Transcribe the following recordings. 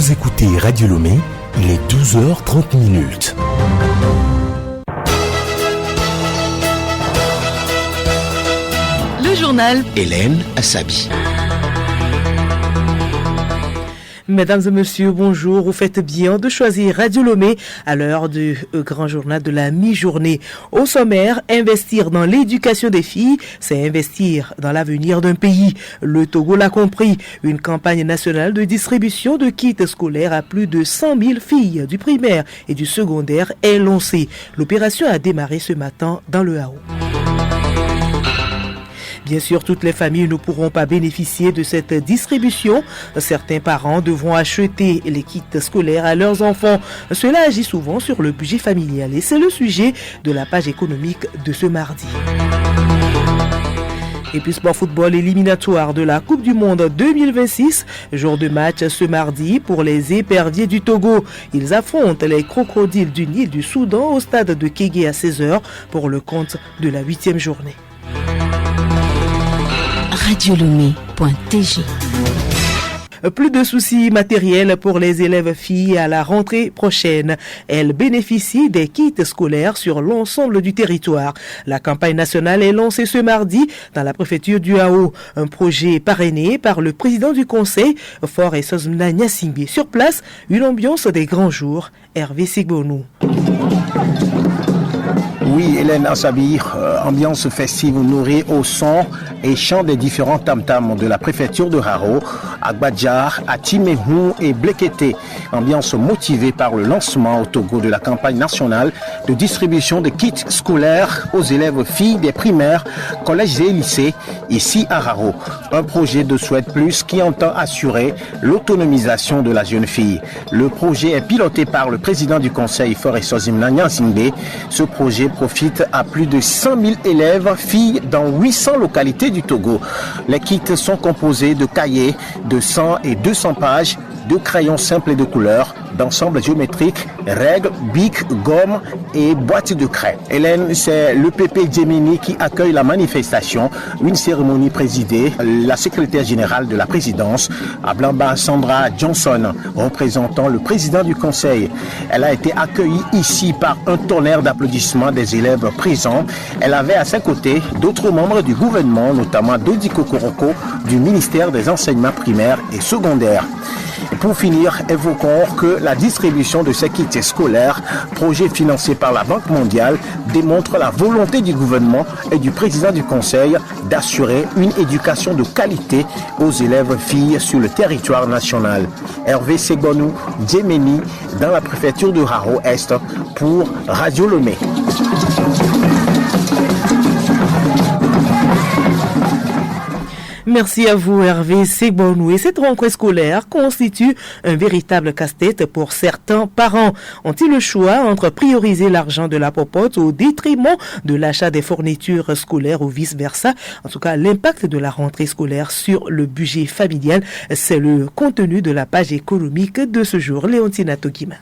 Vous écoutez Radio Lomé, il est 12h30. Le journal Hélène Assabi. Mesdames et messieurs, bonjour. Vous faites bien de choisir Radio Lomé à l'heure du grand journal de la mi-journée. Au sommaire, investir dans l'éducation des filles, c'est investir dans l'avenir d'un pays. Le Togo l'a compris. Une campagne nationale de distribution de kits scolaires à plus de 100 000 filles du primaire et du secondaire est lancée. L'opération a démarré ce matin dans le Hao. Bien sûr, toutes les familles ne pourront pas bénéficier de cette distribution. Certains parents devront acheter les kits scolaires à leurs enfants. Cela agit souvent sur le budget familial et c'est le sujet de la page économique de ce mardi. Et puis sport football éliminatoire de la Coupe du Monde 2026. Jour de match ce mardi pour les éperviers du Togo. Ils affrontent les crocodiles du Nil du Soudan au stade de Kégué à 16h pour le compte de la 8e journée. radiolomé.tg. Plus de soucis matériels pour les élèves filles à la rentrée prochaine. Elles bénéficient des kits scolaires sur l'ensemble du territoire. La campagne nationale est lancée ce mardi dans la préfecture du Hao. Un projet parrainé par le président du conseil, Fort et Sosmna Nyasingbe. Sur place, une ambiance des grands jours. Hervé Sigbonou. Oui, Hélène Assabi, ambiance festive nourrie au son et chant des différents tam-tams de la préfecture de Haro, à Gbadjar, à Timehou et Blekete. Ambiance motivée par le lancement au Togo de la campagne nationale de distribution de kits scolaires aux élèves filles des primaires, collèges et lycées, ici à Haro. Un projet de Souhaite Plus qui entend assurer l'autonomisation de la jeune fille. Le projet est piloté par le président du conseil, Fort et Sosmna Nyasingbe. Ce projet profite à plus de 100 000 élèves filles dans 800 localités du Togo. Les kits sont composés de cahiers de 100 et 200 pages, de crayons simples et de couleurs, d'ensembles géométriques, règles, bics, gommes et boîtes de craie. Hélène, c'est le PP Djemini qui accueille la manifestation, une cérémonie présidée la secrétaire générale de la présidence, Ablamba Sandra Johnson, représentant le président du conseil. Elle a été accueillie ici par un tonnerre d'applaudissements des élèves présents. Elle avait à ses côtés d'autres membres du gouvernement, notamment Dodi Kokoroko du ministère des enseignements primaires et secondaires. Et pour finir, évoquons que la distribution de ces kits scolaires, projet financé par la Banque mondiale, démontre la volonté du gouvernement et du président du conseil d'assurer une éducation de qualité aux élèves filles sur le territoire national. Hervé Segonou, Djemeni, dans la préfecture de Haro Est, pour Radio Lomé. Merci à vous Hervé Segbonou. Et cette rentrée scolaire constitue un véritable casse-tête pour certains parents. Ont-ils le choix entre prioriser l'argent de la popote au détriment de l'achat des fournitures scolaires ou vice-versa? En tout cas, l'impact de la rentrée scolaire sur le budget familial, c'est le contenu de la page économique de ce jour. Léontina Togima.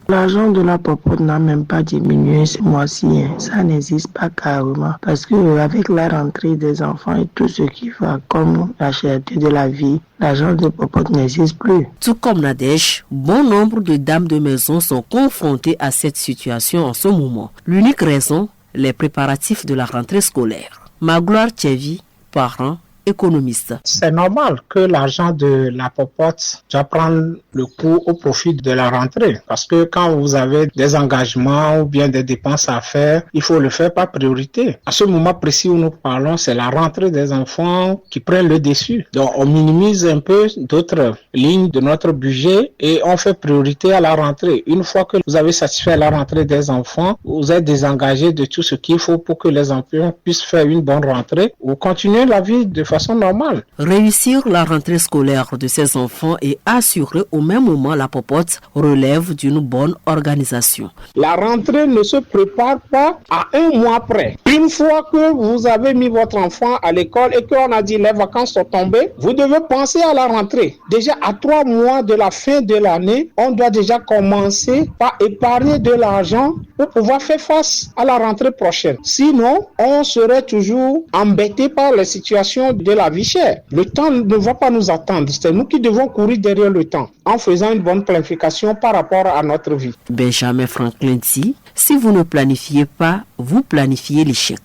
L'argent de la popote n'a même pas diminué ce mois-ci. Ça n'existe pas carrément. Parce que avec la rentrée des enfants et tout ce qui va, comme la cherté de la vie, l'argent de popote n'existe plus. Tout comme Nadège, bon nombre de dames de maison sont confrontées à cette situation en ce moment. L'unique raison, les préparatifs de la rentrée scolaire. Magloire Tchevi, parent, économiste. C'est normal que l'argent de la popote doit prendre le coup au profit de la rentrée. Parce que quand vous avez des engagements ou bien des dépenses à faire, il faut le faire par priorité. À ce moment précis où nous parlons, c'est la rentrée des enfants qui prennent le dessus. Donc on minimise un peu d'autres lignes de notre budget et on fait priorité à la rentrée. Une fois que vous avez satisfait la rentrée des enfants, vous êtes désengagé de tout ce qu'il faut pour que les enfants puissent faire une bonne rentrée ou continuer la vie de façon normale. Réussir la rentrée scolaire de ses enfants et assurer au même moment la popote relève d'une bonne organisation. La rentrée ne se prépare pas à un mois près. Une fois que vous avez mis votre enfant à l'école et qu'on a dit les vacances sont tombées, vous devez penser à la rentrée. Déjà à 3 mois de la fin de l'année, on doit déjà commencer par épargner de l'argent pour pouvoir faire face à la rentrée prochaine. Sinon, on serait toujours embêté par les situations de la vie chère. Le temps ne va pas nous attendre. C'est nous qui devons courir derrière le temps en faisant une bonne planification par rapport à notre vie. Benjamin Franklin dit, si vous ne planifiez pas, vous planifiez l'échec.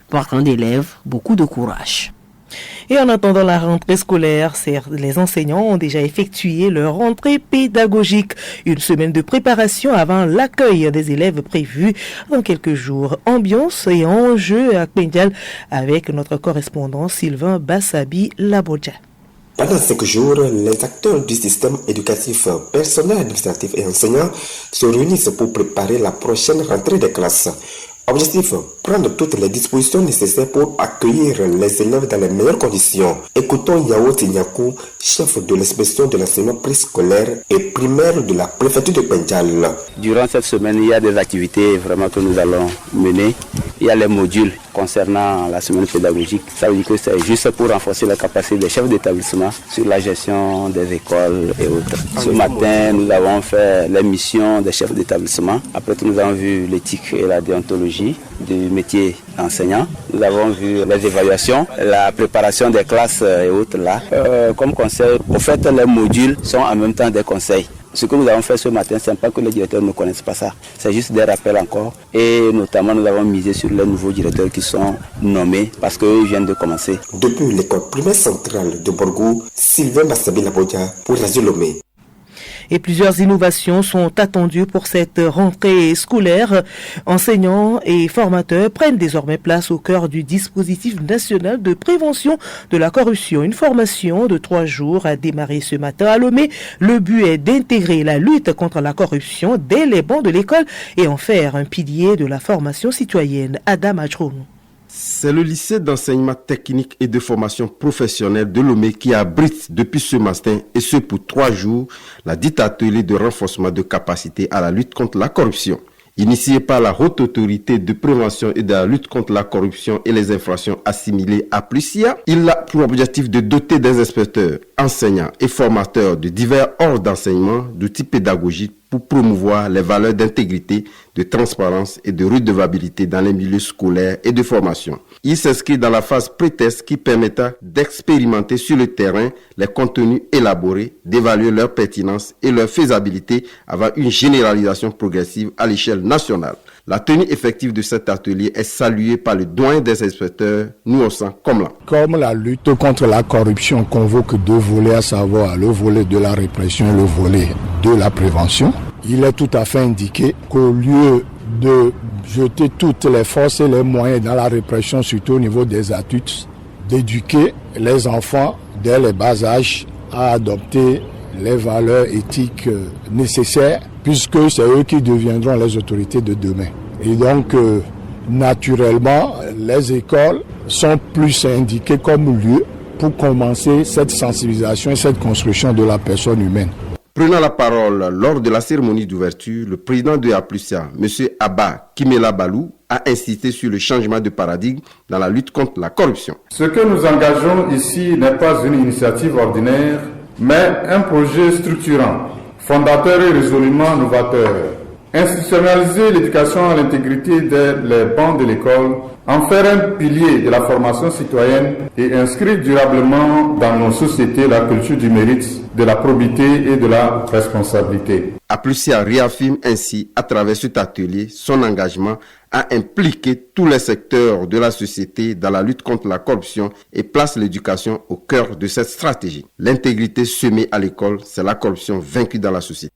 Partant d'élèves, beaucoup de courage. Et en attendant la rentrée scolaire, les enseignants ont déjà effectué leur rentrée pédagogique. Une semaine de préparation avant l'accueil des élèves prévu dans quelques jours. Ambiance et enjeux à Kpendial avec notre correspondant Sylvain Bassabi Labodja. Pendant 5 jours, les acteurs du système éducatif, personnel administratif et enseignants se réunissent pour préparer la prochaine rentrée des classes. Objectif, prendre toutes les dispositions nécessaires pour accueillir les élèves dans les meilleures conditions. Écoutons Yao Tinyakou, chef de l'inspection de l'enseignement préscolaire et primaire de la préfecture de Kpendial. Durant cette semaine, il y a des activités vraiment que nous allons mener. Il y a les modules concernant la semaine pédagogique. Ça veut dire que c'est juste pour renforcer la capacité des chefs d'établissement sur la gestion des écoles et autres. Ce matin, nous avons fait les missions des chefs d'établissement. Après tout, nous avons vu l'éthique et la déontologie du métier d'enseignant. Nous avons vu les évaluations, la préparation des classes et autres là. Comme conseil, au fait, les modules sont en même temps des conseils. Ce que nous avons fait ce matin, ce n'est pas que les directeurs ne connaissent pas ça. C'est juste des rappels encore. Et notamment, nous avons misé sur les nouveaux directeurs qui sont nommés parce qu'eux viennent de commencer. Depuis l'école primaire centrale de Borgou, Sylvain Bassabi Labodja pour Radio Lomé. Et plusieurs innovations sont attendues pour cette rentrée scolaire. Enseignants et formateurs prennent désormais place au cœur du dispositif national de prévention de la corruption. Une formation de 3 jours a démarré ce matin à Lomé. Le but est d'intégrer la lutte contre la corruption dès les bancs de l'école et en faire un pilier de la formation citoyenne. Adam Adjrounou. C'est le lycée d'enseignement technique et de formation professionnelle de Lomé qui abrite depuis ce matin, et ce pour 3 jours, la dite atelier de renforcement de capacité à la lutte contre la corruption. Initié par la Haute Autorité de Prévention et de la lutte contre la corruption et les infractions assimilées à Plusia, il a pour objectif de doter des inspecteurs, enseignants et formateurs de divers ordres d'enseignement d'outils pédagogiques pour promouvoir les valeurs d'intégrité, de transparence et de redevabilité dans les milieux scolaires et de formation. Il s'inscrit dans la phase pré-test qui permettra d'expérimenter sur le terrain les contenus élaborés, d'évaluer leur pertinence et leur faisabilité avant une généralisation progressive à l'échelle nationale. La tenue effective de cet atelier est saluée par le doyen des inspecteurs, Nouossan Komla. Comme la lutte contre la corruption convoque 2 volets, à savoir le volet de la répression et le volet de la prévention, il est tout à fait indiqué qu'au lieu de jeter toutes les forces et les moyens dans la répression, surtout au niveau des adultes, d'éduquer les enfants dès le bas âge à adopter les valeurs éthiques nécessaires, puisque c'est eux qui deviendront les autorités de demain. Et donc, naturellement, les écoles sont plus indiquées comme lieu pour commencer cette sensibilisation et cette construction de la personne humaine. Prenant la parole lors de la cérémonie d'ouverture, le président de Aplusia, M. Abba Kimela Balou, a insisté sur le changement de paradigme dans la lutte contre la corruption. Ce que nous engageons ici n'est pas une initiative ordinaire, mais un projet structurant, fondateur et résolument novateur. Institutionnaliser l'éducation à l'intégrité dès les bancs de l'école, en faire un pilier de la formation citoyenne et inscrire durablement dans nos sociétés la culture du mérite, de la probité et de la responsabilité. Aplusia réaffirme ainsi, à travers cet atelier, son engagement à impliquer tous les secteurs de la société dans la lutte contre la corruption et place l'éducation au cœur de cette stratégie. L'intégrité semée à l'école, c'est la corruption vaincue dans la société.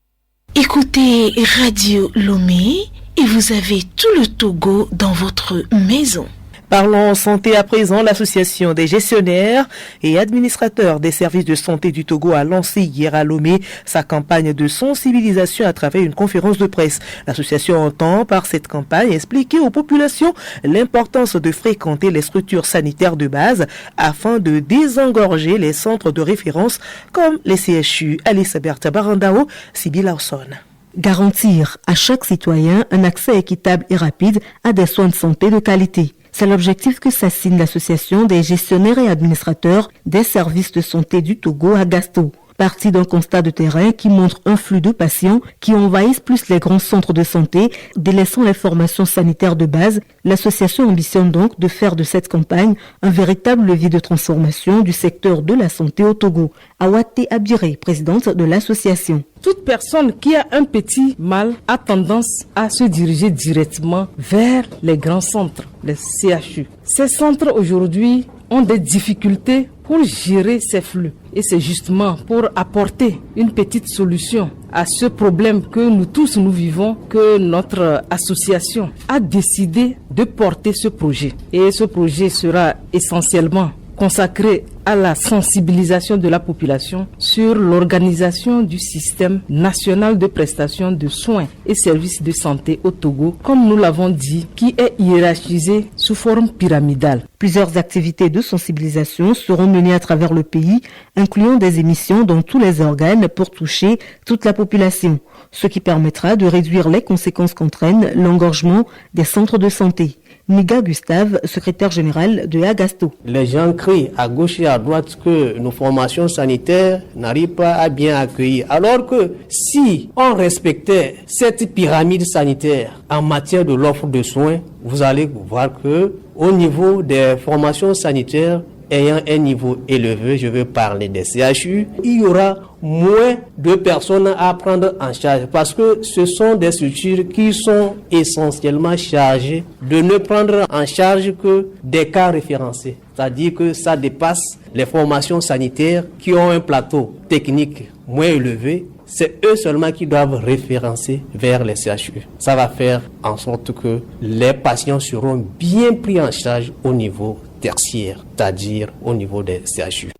Écoutez Radio Lomé et vous avez tout le Togo dans votre maison. Parlons santé à présent. L'association des gestionnaires et administrateurs des services de santé du Togo a lancé hier à Lomé sa campagne de sensibilisation à travers une conférence de presse. L'association entend par cette campagne expliquer aux populations l'importance de fréquenter les structures sanitaires de base afin de désengorger les centres de référence comme les CHU. Alice Bertha Barandao, Sibyl Lawson. Garantir à chaque citoyen un accès équitable et rapide à des soins de santé de qualité. C'est l'objectif que s'assigne l'association des gestionnaires et administrateurs des services de santé du Togo à Gasto. Parti d'un constat de terrain qui montre un flux de patients qui envahissent plus les grands centres de santé, délaissant les formations sanitaires de base, l'association ambitionne donc de faire de cette campagne un véritable levier de transformation du secteur de la santé au Togo. Awate Abiré, présidente de l'association. Toute personne qui a un petit mal a tendance à se diriger directement vers les grands centres, les CHU. Ces centres aujourd'hui ont des difficultés pour gérer ces flux. Et c'est justement pour apporter une petite solution à ce problème que nous tous nous vivons que notre association a décidé de porter ce projet. Et ce projet sera essentiellement consacré à la sensibilisation de la population sur l'organisation du système national de prestation de soins et services de santé au Togo, comme nous l'avons dit, qui est hiérarchisé sous forme pyramidale. Plusieurs activités de sensibilisation seront menées à travers le pays, incluant des émissions dans tous les organes pour toucher toute la population, ce qui permettra de réduire les conséquences qu'entraîne l'engorgement des centres de santé. Niga Gustave, secrétaire général de Agasto. Les gens crient à gauche et à droite que nos formations sanitaires n'arrivent pas à bien accueillir. Alors que si on respectait cette pyramide sanitaire en matière de l'offre de soins, vous allez voir que au niveau des formations sanitaires ayant un niveau élevé, je veux parler des CHU, il y aura moins de personnes à prendre en charge parce que ce sont des structures qui sont essentiellement chargées de ne prendre en charge que des cas référencés. C'est-à-dire que ça dépasse les formations sanitaires qui ont un plateau technique moins élevé. C'est eux seulement qui doivent référencer vers les CHU. Ça va faire en sorte que les patients seront bien pris en charge au niveau tertiaire, c'est-à-dire au niveau des CHU.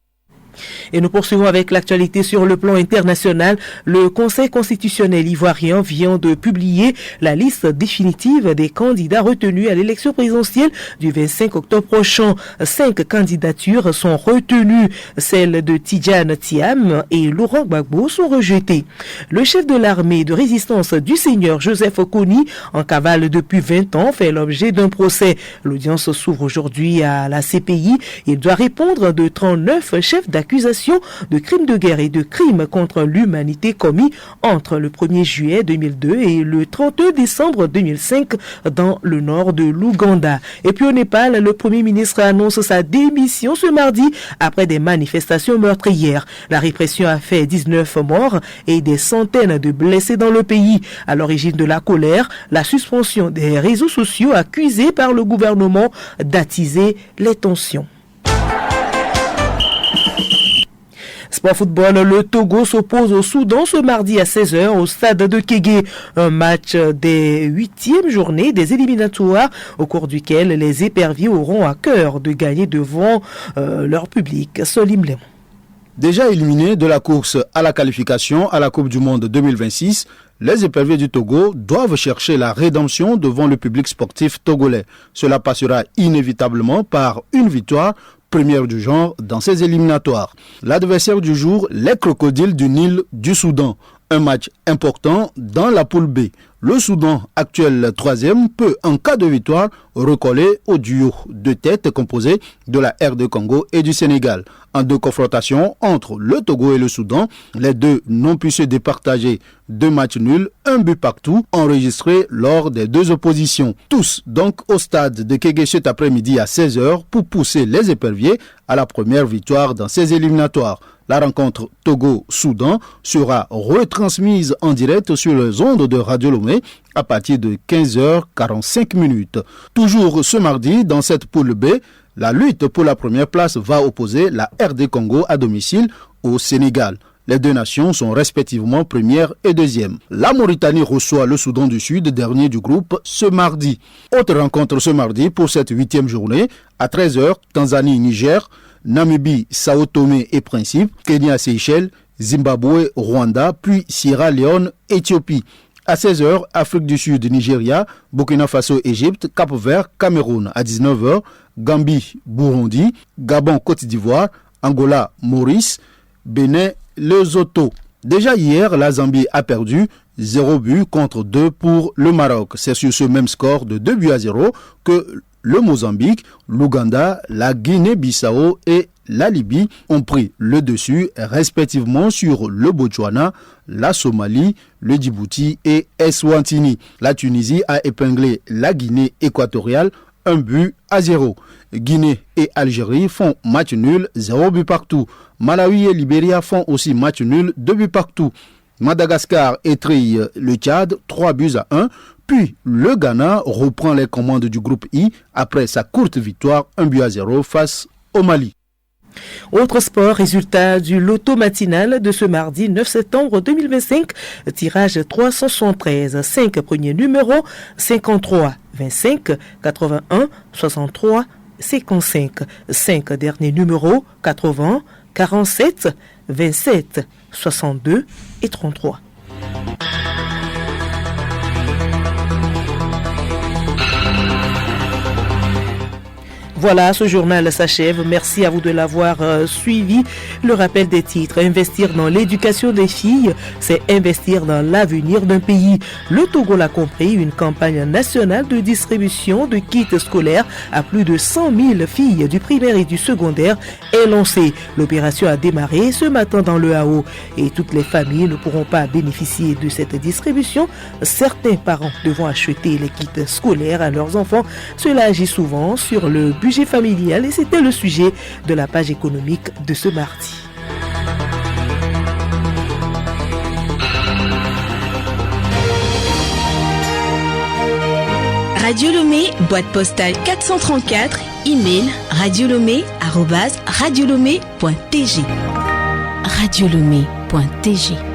Et nous poursuivons avec l'actualité sur le plan international. Le Conseil constitutionnel ivoirien vient de publier la liste définitive des candidats retenus à l'élection présidentielle du 25 octobre prochain. 5 candidatures sont retenues. Celles de Tidjane Thiam et Laurent Gbagbo sont rejetées. Le chef de l'armée de résistance du Seigneur, Joseph Kony, en cavale depuis 20 ans, fait l'objet d'un procès. L'audience s'ouvre aujourd'hui à la CPI. Il doit répondre de 39 chefs d'accusation de crimes de guerre et de crimes contre l'humanité commis entre le 1er juillet 2002 et le 32 décembre 2005 dans le nord de l'Ouganda. Et puis au Népal, le Premier ministre annonce sa démission ce mardi après des manifestations meurtrières. La répression a fait 19 morts et des centaines de blessés dans le pays. À l'origine de la colère, la suspension des réseaux sociaux accusés par le gouvernement d'attiser les tensions. Sport football, le Togo s'oppose au Soudan ce mardi à 16h au stade de Kégué. Un match des 8e journées des éliminatoires au cours duquel les éperviers auront à cœur de gagner devant leur public. Solim Léon. Déjà éliminés de la course à la qualification à la Coupe du Monde 2026, les éperviers du Togo doivent chercher la rédemption devant le public sportif togolais. Cela passera inévitablement par une victoire, première du genre dans ces éliminatoires. L'adversaire du jour, les crocodiles du Nil du Soudan. Un match important dans la poule B. Le Soudan, actuel 3e, peut, en cas de victoire, recoller au duo de tête composé de la RD Congo et du Sénégal. En 2 confrontations entre le Togo et le Soudan, les deux n'ont pu se départager 2 matchs nuls, 1 but partout, enregistrés lors des 2 oppositions. Tous donc au stade de Kégué cet après-midi à 16h pour pousser les éperviers à la première victoire dans ces éliminatoires. La rencontre Togo-Soudan sera retransmise en direct sur les ondes de Radio Lomé à partir de 15h45. Toujours ce mardi, dans cette poule B, la lutte pour la première place va opposer la RD Congo à domicile au Sénégal. Les deux nations sont respectivement première et deuxième. La Mauritanie reçoit le Soudan du Sud, dernier du groupe, ce mardi. Autre rencontre ce mardi pour cette 8e journée, à 13h, Tanzanie-Niger, Namibie, Sao Tomé et Principe, Kenya-Seychelles, Zimbabwe, Rwanda, puis Sierra Leone, Éthiopie. À 16h, Afrique du Sud, Nigeria, Burkina Faso, Égypte, Cap-Vert, Cameroun. À 19h, Gambie, Burundi, Gabon, Côte d'Ivoire, Angola, Maurice, Bénin, Lesotho. Déjà hier, la Zambie a perdu 0 but contre 2 pour le Maroc. C'est sur ce même score de 2 buts à 0 que le Mozambique, l'Ouganda, la Guinée-Bissau et la Libye ont pris le dessus respectivement sur le Botswana, la Somalie, le Djibouti et Eswatini. La Tunisie a épinglé la Guinée équatoriale 1-0. Guinée et Algérie font match nul, 0 but partout. Malawi et Libéria font aussi match nul, 2 buts partout. Madagascar étrille le Tchad 3-1. Puis le Ghana reprend les commandes du groupe I après sa courte victoire 1-0 face au Mali. Autre sport, résultat du loto matinal de ce mardi 9 septembre 2025, tirage 373, 5 premiers numéros, 53, 25, 81, 63, 55, 5 derniers numéros, 80, 47, 27, 62 et 33. Voilà, ce journal s'achève. Merci à vous de l'avoir suivi. Le rappel des titres. Investir dans l'éducation des filles, c'est investir dans l'avenir d'un pays. Le Togo l'a compris, une campagne nationale de distribution de kits scolaires à plus de 100 000 filles du primaire et du secondaire est lancée. L'opération a démarré ce matin dans le Hao et toutes les familles ne pourront pas bénéficier de cette distribution. Certains parents devront acheter les kits scolaires à leurs enfants. Cela agit souvent sur le budget familial et c'était le sujet de la page économique de ce mardi. Radio Lomé, boîte postale 434, email radiolomé@radiolomé.tg. Radiolomé.tg